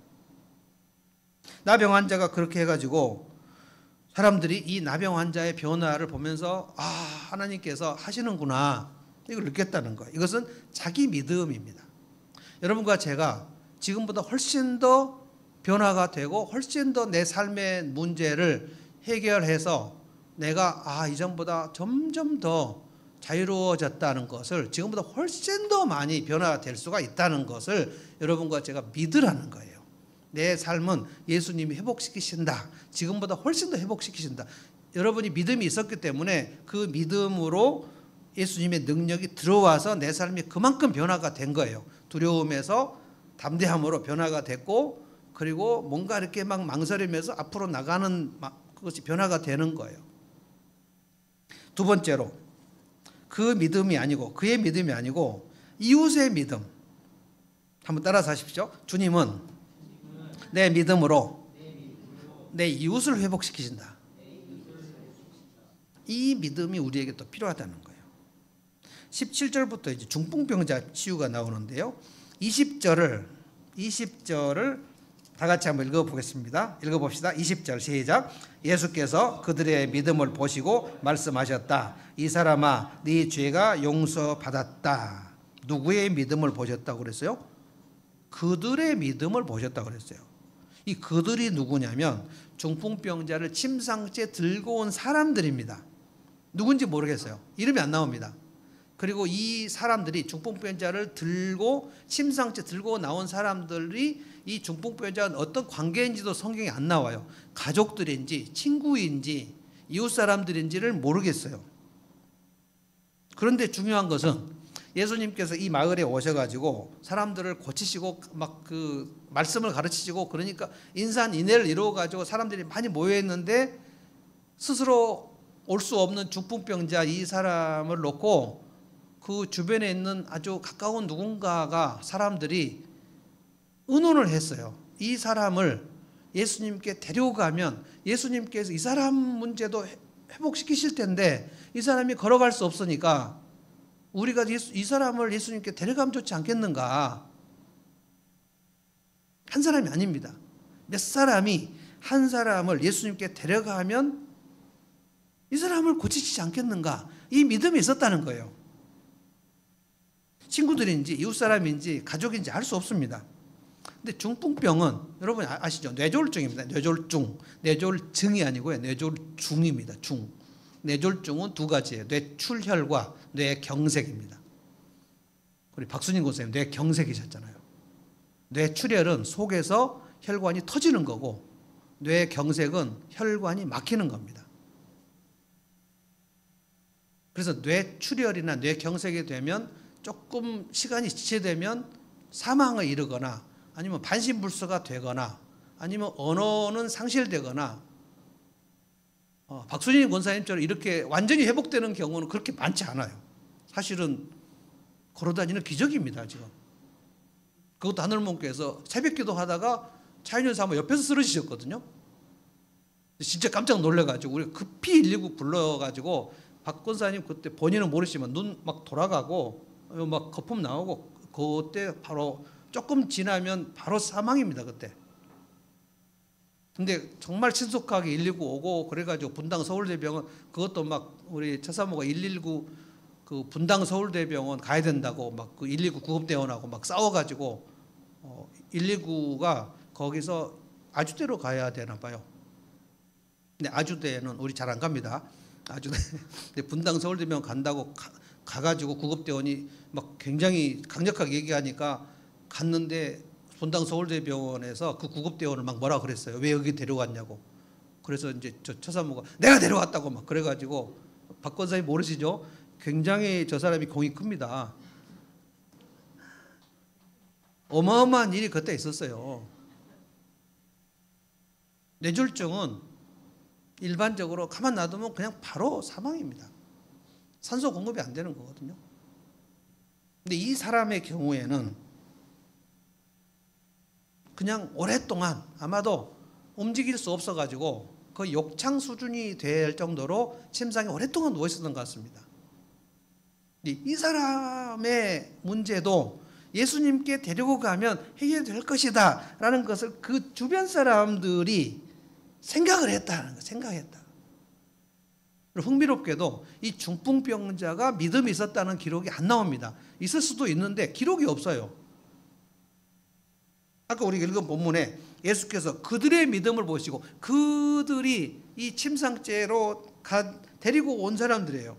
나병 환자가 그렇게 해가지고 사람들이 이 나병 환자의 변화를 보면서 아, 하나님께서 하시는구나 이걸 느꼈다는 거예요. 이것은 자기 믿음입니다. 여러분과 제가 지금보다 훨씬 더 변화가 되고 훨씬 더 내 삶의 문제를 해결해서 내가 이전보다 점점 더 자유로워졌다는 것을, 지금보다 훨씬 더 많이 변화될 수가 있다는 것을 여러분과 제가 믿으라는 거예요. 내 삶은 예수님이 회복시키신다. 지금보다 훨씬 더 회복시키신다. 여러분이 믿음이 있었기 때문에 그 믿음으로 예수님의 능력이 들어와서 내 삶이 그만큼 변화가 된 거예요. 두려움에서 담대함으로 변화가 됐고, 그리고 뭔가 이렇게 막 망설이면서 앞으로 나가는 그것이 변화가 되는 거예요. 두 번째로 그 믿음이 아니고, 그의 믿음이 아니고 이웃의 믿음. 한번 따라서 하십시오. 주님은 내 믿음으로 내 이웃을 회복시키신다. 이 믿음이 우리에게 또 필요하다는 거예요. 17절부터 이제 중풍병자 치유가 나오는데요. 20절을 다 같이 한번 읽어보겠습니다. 읽어봅시다. 20절 시작. 예수께서 그들의 믿음을 보시고 말씀하셨다. 이 사람아, 네 죄가 용서받았다. 누구의 믿음을 보셨다고 그랬어요? 그들의 믿음을 보셨다고 그랬어요. 이 그들이 누구냐면 중풍병자를 침상째 들고 온 사람들입니다. 누군지 모르겠어요. 이름이 안 나옵니다. 그리고 이 사람들이 중풍병자를 들고 침상째 들고 나온 사람들이 이 중풍병자가 어떤 관계인지도 성경에 안 나와요. 가족들인지 친구인지 이웃 사람들인지를 모르겠어요. 그런데 중요한 것은 예수님께서 이 마을에 오셔가지고 사람들을 고치시고 막 그 말씀을 가르치시고 그러니까 인산인해를 이루어가지고 사람들이 많이 모여있는데 스스로 올 수 없는 중풍병자 이 사람을 놓고 그 주변에 있는 아주 가까운 누군가가 사람들이 의논을 했어요. 이 사람을 예수님께 데려가면 예수님께서 이 사람 문제도 회복시키실 텐데 이 사람이 걸어갈 수 없으니까 우리가 이 사람을 예수님께 데려가면 좋지 않겠는가. 한 사람이 아닙니다. 몇 사람이 한 사람을 예수님께 데려가면 이 사람을 고치시지 않겠는가. 이 믿음이 있었다는 거예요. 친구들인지 이웃 사람인지 가족인지 알 수 없습니다. 근데 중풍병은 여러분 아시죠? 뇌졸중입니다. 뇌졸중. 뇌졸증이 아니고요. 뇌졸중입니다. 중. 뇌졸중은 두 가지예요. 뇌출혈과 뇌경색입니다. 우리 박순인 교수님 뇌경색이셨잖아요. 뇌출혈은 속에서 혈관이 터지는 거고 뇌경색은 혈관이 막히는 겁니다. 그래서 뇌출혈이나 뇌경색이 되면 조금 시간이 지체되면 사망에 이르거나 아니면 반신불수가 되거나 아니면 언어는 상실되거나 박순인 권사님처럼 이렇게 완전히 회복되는 경우는 그렇게 많지 않아요. 사실은 걸어다니는 기적입니다. 지금 그것도 하늘문교에서 새벽기도 하다가 차인현 사모 옆에서 쓰러지셨거든요. 진짜 깜짝 놀래가지고 우리 급히 119 불러가지고 박 권사님 그때 본인은 모르시지만 눈 막 돌아가고 막 거품 나오고 그때 바로 조금 지나면 바로 사망입니다 그때. 근데 정말 신속하게 119 오고 그래가지고 분당 서울대병원 그것도 막 우리 최사모가 119 그 분당 서울대병원 가야 된다고 막 그 119 구급대원하고 막 싸워가지고 119가 거기서 아주대로 가야 되나 봐요. 근데 아주대는 우리 잘 안 갑니다. 아주대. 근데 분당 서울대병원 간다고 가가지고 구급대원이 막 굉장히 강력하게 얘기하니까 갔는데 분당 서울대병원에서 그 구급대원을 막 뭐라 그랬어요. 왜 여기 데려왔냐고. 그래서 이제 저 처사모가 내가 데려왔다고 막 그래가지고 박 권사님 모르시죠? 굉장히 저 사람이 공이 큽니다. 어마어마한 일이 그때 있었어요. 뇌졸중은 일반적으로 가만 놔두면 그냥 바로 사망입니다. 산소 공급이 안 되는 거거든요. 근데 이 사람의 경우에는 그냥 오랫동안 아마도 움직일 수 없어가지고 그 욕창 수준이 될 정도로 침상에 오랫동안 누워 있었던 것 같습니다. 이 사람의 문제도 예수님께 데리고 가면 해결될 것이다 라는 것을 그 주변 사람들이 생각을 했다는 거예요. 생각했다. 흥미롭게도 이 중풍병자가 믿음이 있었다는 기록이 안 나옵니다. 있을 수도 있는데 기록이 없어요. 아까 우리가 읽은 본문에 예수께서 그들의 믿음을 보시고 그들이 이 침상째로 데리고 온 사람들이에요.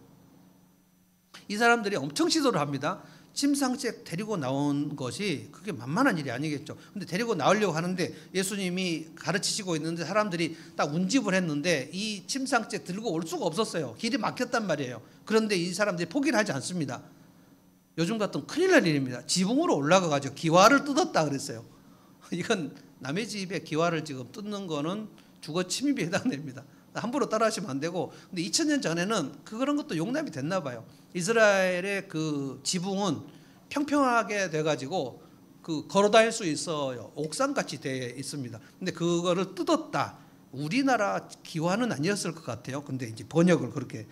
이 사람들이 엄청 시도를 합니다. 침상째 데리고 나온 것이 그게 만만한 일이 아니겠죠. 근데 데리고 나오려고 하는데 예수님이 가르치시고 있는데 사람들이 딱 운집을 했는데 이 침상째 들고 올 수가 없었어요. 길이 막혔단 말이에요. 그런데 이 사람들이 포기를 하지 않습니다. 요즘 같은 큰일 날 일입니다. 지붕으로 올라가가지고 기와를 뜯었다 그랬어요. 이건 남의 집에 기와를 지금 뜯는 거는 주거 침입에 해당됩니다. 함부로 따라하시면 안 되고. 근데 2000년 전에는 그런 것도 용납이 됐나 봐요. 이스라엘의 그 지붕은 평평하게 돼가지고 그 걸어 다닐 수 있어요. 옥상같이 되어 있습니다. 근데 그거를 뜯었다. 우리나라 기와는 아니었을 것 같아요. 근데 이제 번역을 그렇게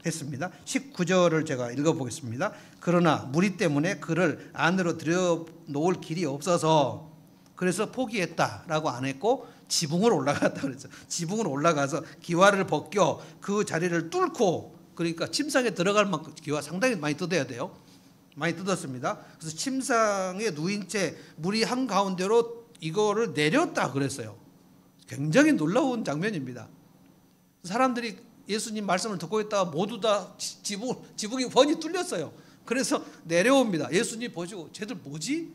했습니다. 19절을 제가 읽어보겠습니다. 그러나 무리 때문에 그를 안으로 들여놓을 길이 없어서 그래서 포기했다라고 안 했고 지붕으로 올라갔다 그랬어요. 지붕으로 올라가서 기와를 벗겨 그 자리를 뚫고 그러니까 침상에 들어갈 만큼 기와 상당히 많이 뜯어야 돼요. 많이 뜯었습니다. 그래서 침상에 누인 채 무리 한가운데로 이거를 내렸다 그랬어요. 굉장히 놀라운 장면입니다. 사람들이 예수님 말씀을 듣고 있다가 모두 다 지붕이 훤히 뚫렸어요. 그래서 내려옵니다. 예수님 보시고 쟤들 뭐지?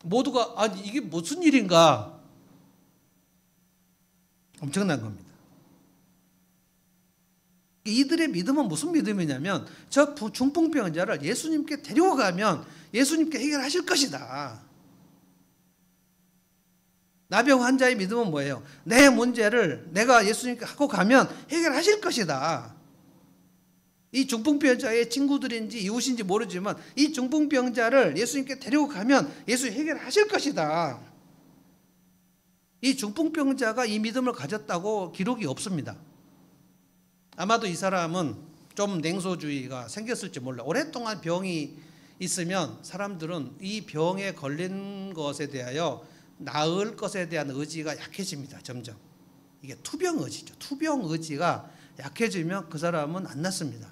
모두가 아니 이게 무슨 일인가? 엄청난 겁니다. 이들의 믿음은 무슨 믿음이냐면 저 중풍병자를 예수님께 데리고 가면 예수님께 해결하실 것이다. 나병 환자의 믿음은 뭐예요? 내 문제를 내가 예수님께 하고 가면 해결하실 것이다. 이 중풍병자의 친구들인지 이웃인지 모르지만 이 중풍병자를 예수님께 데리고 가면 예수 해결하실 것이다. 이 중풍병자가 이 믿음을 가졌다고 기록이 없습니다. 아마도 이 사람은 좀 냉소주의가 생겼을지 몰라. 오랫동안 병이 있으면 사람들은 이 병에 걸린 것에 대하여 나을 것에 대한 의지가 약해집니다. 점점. 이게 투병 의지죠. 투병 의지가 약해지면 그 사람은 안 낫습니다.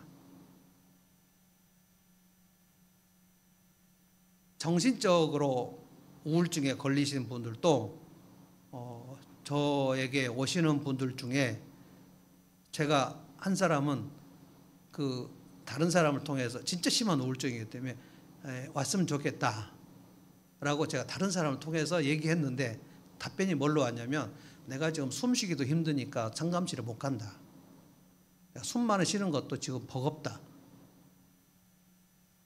정신적으로 우울증에 걸리신 분들도 저에게 오시는 분들 중에 제가 한 사람은 그 다른 사람을 통해서 진짜 심한 우울증이기 때문에 왔으면 좋겠다 라고 제가 다른 사람을 통해서 얘기했는데 답변이 뭘로 왔냐면 내가 지금 숨쉬기도 힘드니까 상담실에 못 간다. 숨만을 쉬는 것도 지금 버겁다.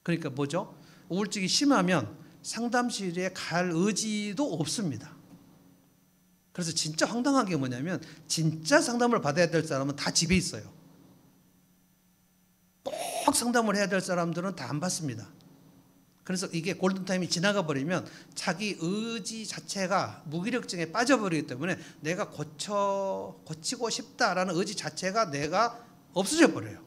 그러니까 뭐죠? 우울증이 심하면 상담실에 갈 의지도 없습니다. 그래서 진짜 황당한 게 뭐냐면 진짜 상담을 받아야 될 사람은 다 집에 있어요. 꼭 상담을 해야 될 사람들은 다 안 받습니다. 그래서 이게 골든타임이 지나가 버리면 자기 의지 자체가 무기력증에 빠져버리기 때문에 내가 고치고 싶다라는 의지 자체가 내가 없어져 버려요.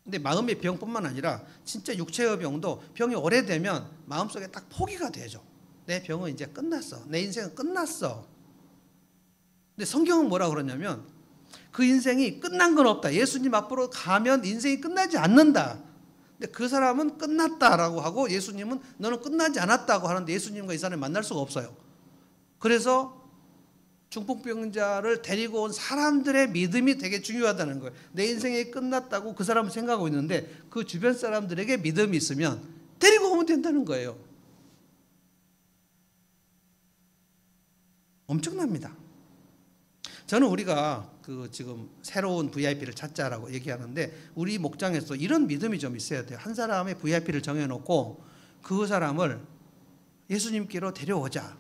근데 마음의 병뿐만 아니라 진짜 육체의 병도 병이 오래되면 마음속에 딱 포기가 되죠. 내 병은 이제 끝났어. 내 인생은 끝났어. 근데 성경은 뭐라 그러냐면 그 인생이 끝난 건 없다. 예수님 앞으로 가면 인생이 끝나지 않는다. 근데 그 사람은 끝났다라고 하고 예수님은 너는 끝나지 않았다고 하는데 예수님과 이 사람을 만날 수가 없어요. 그래서 중풍병자를 데리고 온 사람들의 믿음이 되게 중요하다는 거예요. 내 인생이 끝났다고 그 사람은 생각하고 있는데 그 주변 사람들에게 믿음이 있으면 데리고 오면 된다는 거예요. 엄청납니다. 저는 우리가 지금 새로운 VIP를 찾자라고 얘기하는데 우리 목장에서 이런 믿음이 좀 있어야 돼요. 한 사람의 VIP를 정해놓고 그 사람을 예수님께로 데려오자.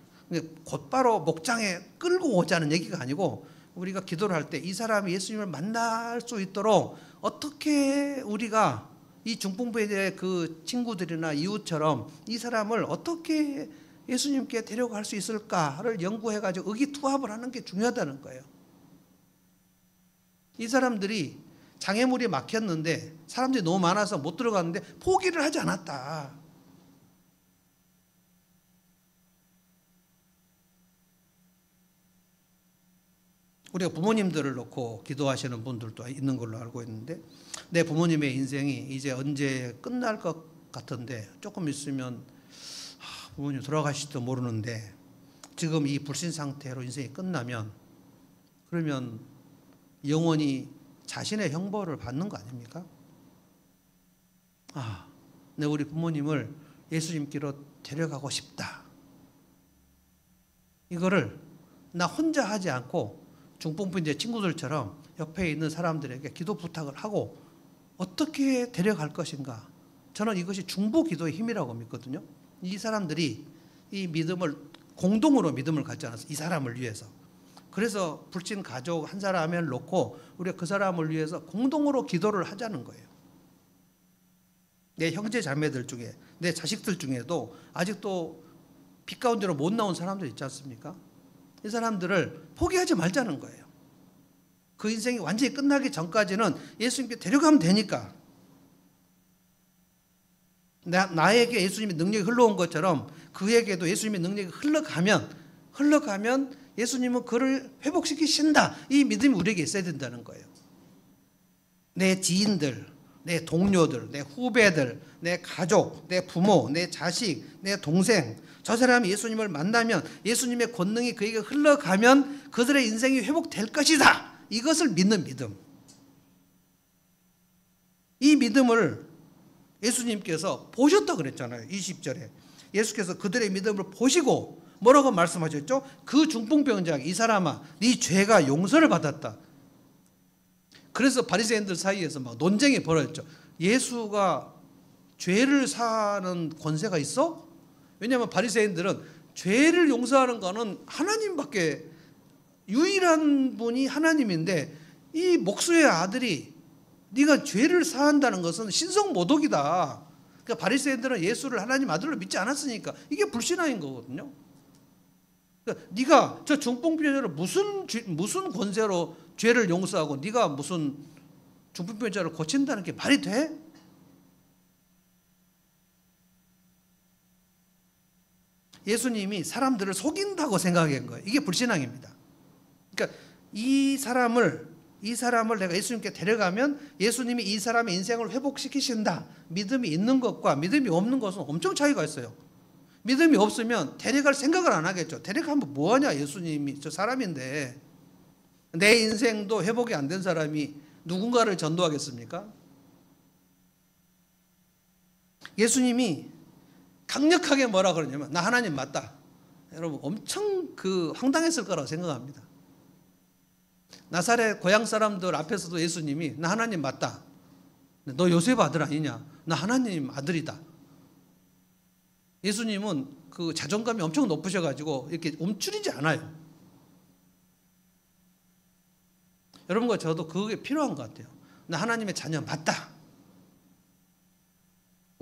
곧바로 목장에 끌고 오자는 얘기가 아니고 우리가 기도를 할 때 이 사람이 예수님을 만날 수 있도록 어떻게 우리가 이 중풍부의 그 친구들이나 이웃처럼 이 사람을 어떻게 예수님께 데려갈 수 있을까를 연구해가지고 의기투합을 하는 게 중요하다는 거예요. 이 사람들이 장애물이 막혔는데 사람들이 너무 많아서 못 들어갔는데 포기를 하지 않았다. 우리가 부모님들을 놓고 기도하시는 분들도 있는 걸로 알고 있는데 내 부모님의 인생이 이제 언제 끝날 것 같은데 조금 있으면 부모님 돌아가실지도 모르는데 지금 이 불신 상태로 인생이 끝나면 그러면 영원히 자신의 형벌을 받는 거 아닙니까? 내 우리 부모님을 예수님께로 데려가고 싶다. 이거를 나 혼자 하지 않고 중풍병자 친구들처럼 옆에 있는 사람들에게 기도 부탁을 하고 어떻게 데려갈 것인가. 저는 이것이 중보 기도의 힘이라고 믿거든요. 이 사람들이 이 믿음을 공동으로 믿음을 갖지 않았어. 이 사람을 위해서. 그래서 불신 가족 한 사람을 놓고 우리가 그 사람을 위해서 공동으로 기도를 하자는 거예요. 내 형제 자매들 중에 내 자식들 중에도 아직도 빛 가운데로 못 나온 사람들 있지 않습니까? 이 사람들을 포기하지 말자는 거예요. 그 인생이 완전히 끝나기 전까지는 예수님께 데려가면 되니까. 나에게 예수님의 능력이 흘러온 것처럼 그에게도 예수님의 능력이 흘러가면 예수님은 그를 회복시키신다. 이 믿음이 우리에게 있어야 된다는 거예요. 내 지인들, 내 동료들, 내 후배들, 내 가족, 내 부모, 내 자식, 내 동생, 저 사람이 예수님을 만나면 예수님의 권능이 그에게 흘러가면 그들의 인생이 회복될 것이다. 이것을 믿는 믿음. 이 믿음을 예수님께서 보셨다 그랬잖아요. 20절에. 예수께서 그들의 믿음을 보시고 뭐라고 말씀하셨죠? 그 중풍병자에게 이 사람아 네 죄가 용서를 받았다. 그래서 바리새인들 사이에서 막 논쟁이 벌어졌죠. 예수가 죄를 사는 권세가 있어? 왜냐하면 바리새인들은 죄를 용서하는 거는 하나님밖에 유일한 분이 하나님인데 이 목수의 아들이 네가 죄를 사한다는 것은 신성모독이다. 그러니까 바리새인들은 예수를 하나님 아들로 믿지 않았으니까 이게 불신앙인 거거든요. 그러니까 네가 저 중풍병자를 무슨 권세로 죄를 용서하고 네가 무슨 중풍병자를 고친다는 게 말이 돼? 예수님이 사람들을 속인다고 생각한 거예요. 이게 불신앙입니다. 그러니까 이 사람을 내가 예수님께 데려가면 예수님이 이 사람의 인생을 회복시키신다. 믿음이 있는 것과 믿음이 없는 것은 엄청 차이가 있어요. 믿음이 없으면 데려갈 생각을 안 하겠죠. 데려가면 뭐하냐 예수님이 저 사람인데 내 인생도 회복이 안 된 사람이 누군가를 전도하겠습니까? 예수님이 강력하게 뭐라 그러냐면 나 하나님 맞다. 여러분 엄청 황당했을 거라고 생각합니다. 나사렛 고향 사람들 앞에서도 예수님이 나 하나님 맞다. 너 요셉 아들 아니냐? 나 하나님 아들이다. 예수님은 그 자존감이 엄청 높으셔가지고 이렇게 움츠리지 않아요. 여러분과 저도 그게 필요한 것 같아요. 나 하나님의 자녀 맞다.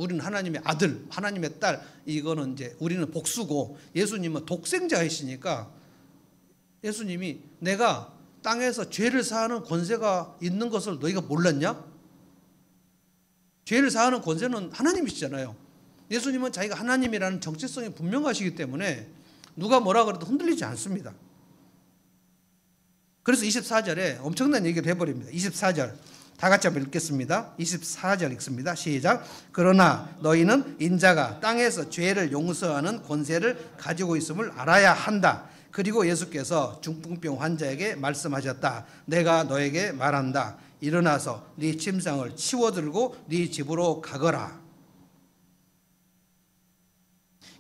우리는 하나님의 아들, 하나님의 딸, 이거는 이제 우리는 복수고 예수님은 독생자이시니까 예수님이 내가 땅에서 죄를 사하는 권세가 있는 것을 너희가 몰랐냐? 죄를 사하는 권세는 하나님이시잖아요. 예수님은 자기가 하나님이라는 정체성이 분명하시기 때문에 누가 뭐라 그래도 흔들리지 않습니다. 그래서 24절에 엄청난 얘기를 해버립니다. 24절 다 같이 한번 읽겠습니다. 24절 읽습니다. 시작. 그러나 너희는 인자가 땅에서 죄를 용서하는 권세를 가지고 있음을 알아야 한다. 그리고 예수께서 중풍병 환자에게 말씀하셨다. 내가 너에게 말한다. 일어나서 네 침상을 치워들고 네 집으로 가거라.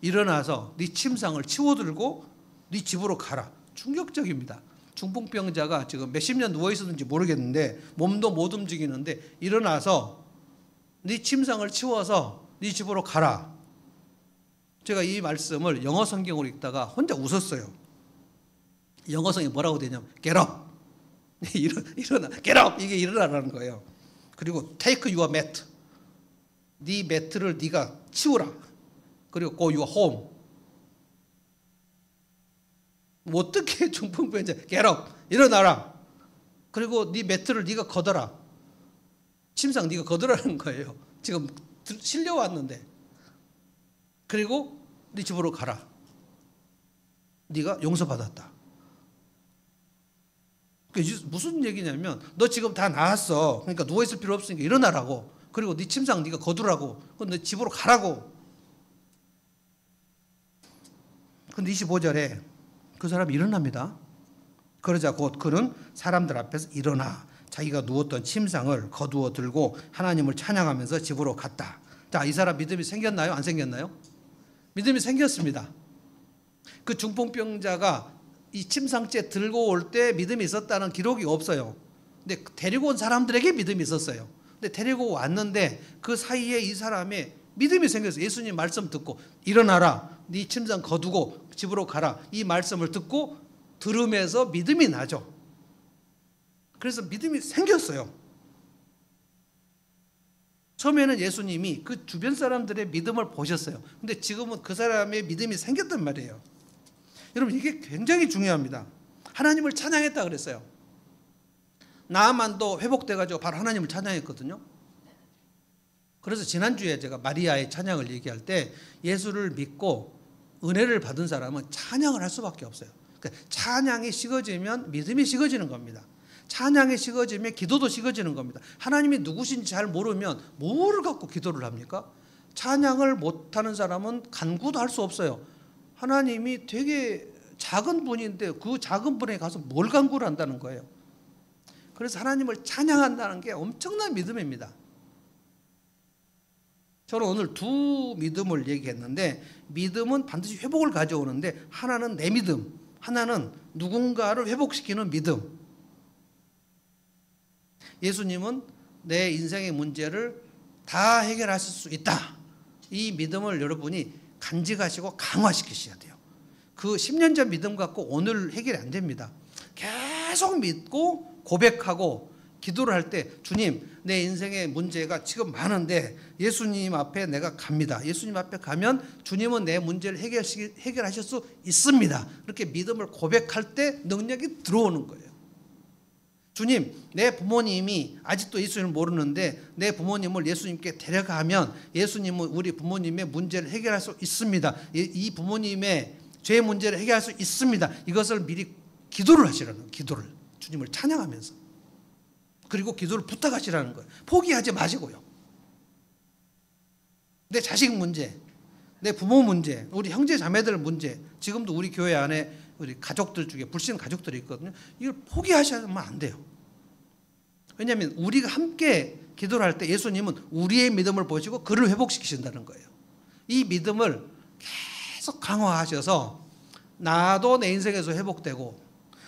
일어나서 네 침상을 치워들고 네 집으로 가라. 충격적입니다. 중풍병자가 지금 몇십 년 누워 있었는지 모르겠는데 몸도 못 움직이는데 일어나서 네 침상을 치워서 네 집으로 가라. 제가 이 말씀을 영어 성경으로 읽다가 혼자 웃었어요. 영어 성이 뭐라고 되냐면 get up. 일어나. get up. 이게 일어나라는 거예요. 그리고 take your mat. 네 매트를 네가 치우라. 그리고 go your home. 어떻게 중풍병자 get up. 일어나라. 그리고 네 매트를 네가 걷어라. 침상 네가 걷으라는 거예요. 지금 실려왔는데. 그리고 네 집으로 가라. 네가 용서받았다. 무슨 얘기냐면 너 지금 다 나았어. 그러니까 누워있을 필요 없으니까 일어나라고. 그리고 네 침상 네가 거두라고. 너 집으로 가라고. 근데 25절에 그 사람이 일어납니다. 그러자 곧 그는 사람들 앞에서 일어나 자기가 누웠던 침상을 거두어 들고 하나님을 찬양하면서 집으로 갔다. 자, 이 사람 믿음이 생겼나요? 안 생겼나요? 믿음이 생겼습니다. 그 중풍병자가 이 침상째 들고 올 때 믿음이 있었다는 기록이 없어요. 근데 데리고 온 사람들에게 믿음이 있었어요. 근데 데리고 왔는데 그 사이에 이 사람의 믿음이 생겼어요. 예수님 말씀 듣고 일어나라. 네 침상 거두고 집으로 가라. 이 말씀을 듣고 들으면서 믿음이 나죠. 그래서 믿음이 생겼어요. 처음에는 예수님이 그 주변 사람들의 믿음을 보셨어요. 근데 지금은 그 사람의 믿음이 생겼단 말이에요. 여러분 이게 굉장히 중요합니다. 하나님을 찬양했다 그랬어요. 나아만도 회복돼가지고 바로 하나님을 찬양했거든요. 그래서 지난주에 제가 마리아의 찬양을 얘기할 때 예수를 믿고 은혜를 받은 사람은 찬양을 할 수밖에 없어요. 그러니까 찬양이 식어지면 믿음이 식어지는 겁니다. 찬양이 식어지면 기도도 식어지는 겁니다. 하나님이 누구신지 잘 모르면 뭐를 갖고 기도를 합니까? 찬양을 못하는 사람은 간구도 할 수 없어요. 하나님이 되게 작은 분인데 그 작은 분에 가서 뭘 간구를 한다는 거예요. 그래서 하나님을 찬양한다는 게 엄청난 믿음입니다. 저는 오늘 두 믿음을 얘기했는데 믿음은 반드시 회복을 가져오는데 하나는 내 믿음, 하나는 누군가를 회복시키는 믿음. 예수님은 내 인생의 문제를 다 해결하실 수 있다. 이 믿음을 여러분이 간직하시고 강화시키셔야 돼요. 그 10년 전 믿음 갖고 오늘 해결이 안 됩니다. 계속 믿고 고백하고 기도를 할 때 주님 내 인생의 문제가 지금 많은데 예수님 앞에 내가 갑니다. 예수님 앞에 가면 주님은 내 문제를 해결하실 수 있습니다. 이렇게 믿음을 고백할 때 능력이 들어오는 거예요. 주님, 내 부모님이 아직도 예수님을 모르는데 내 부모님을 예수님께 데려가면 예수님은 우리 부모님의 문제를 해결할 수 있습니다. 이 부모님의 죄 문제를 해결할 수 있습니다. 이것을 미리 기도를 하시라는 거예요. 기도를. 주님을 찬양하면서. 그리고 기도를 부탁하시라는 거예요. 포기하지 마시고요. 내 자식 문제, 내 부모 문제, 우리 형제 자매들 문제, 지금도 우리 교회 안에 우리 가족들 중에 불신 가족들이 있거든요. 이걸 포기하시면 안 돼요. 왜냐하면 우리가 함께 기도를 할 때 예수님은 우리의 믿음을 보시고 그를 회복시키신다는 거예요. 이 믿음을 계속 강화하셔서 나도 내 인생에서 회복되고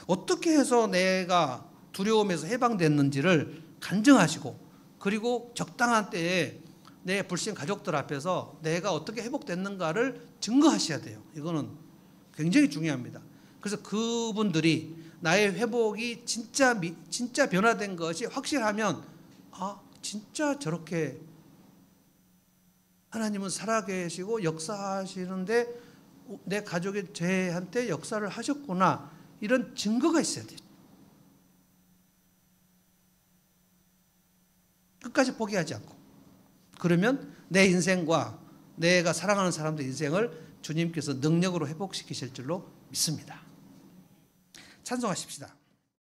어떻게 해서 내가 두려움에서 해방됐는지를 간증하시고 그리고 적당한 때에 내 불신 가족들 앞에서 내가 어떻게 회복됐는가를 증거하셔야 돼요. 이거는 굉장히 중요합니다. 그래서 그분들이 나의 회복이 진짜 변화된 것이 확실하면 아 진짜 저렇게 하나님은 살아계시고 역사하시는데 내 가족의 죄한테 역사를 하셨구나, 이런 증거가 있어야 돼요. 끝까지 포기하지 않고. 그러면 내 인생과 내가 사랑하는 사람들의 인생을 주님께서 능력으로 회복시키실 줄로 믿습니다. 찬송하십시다.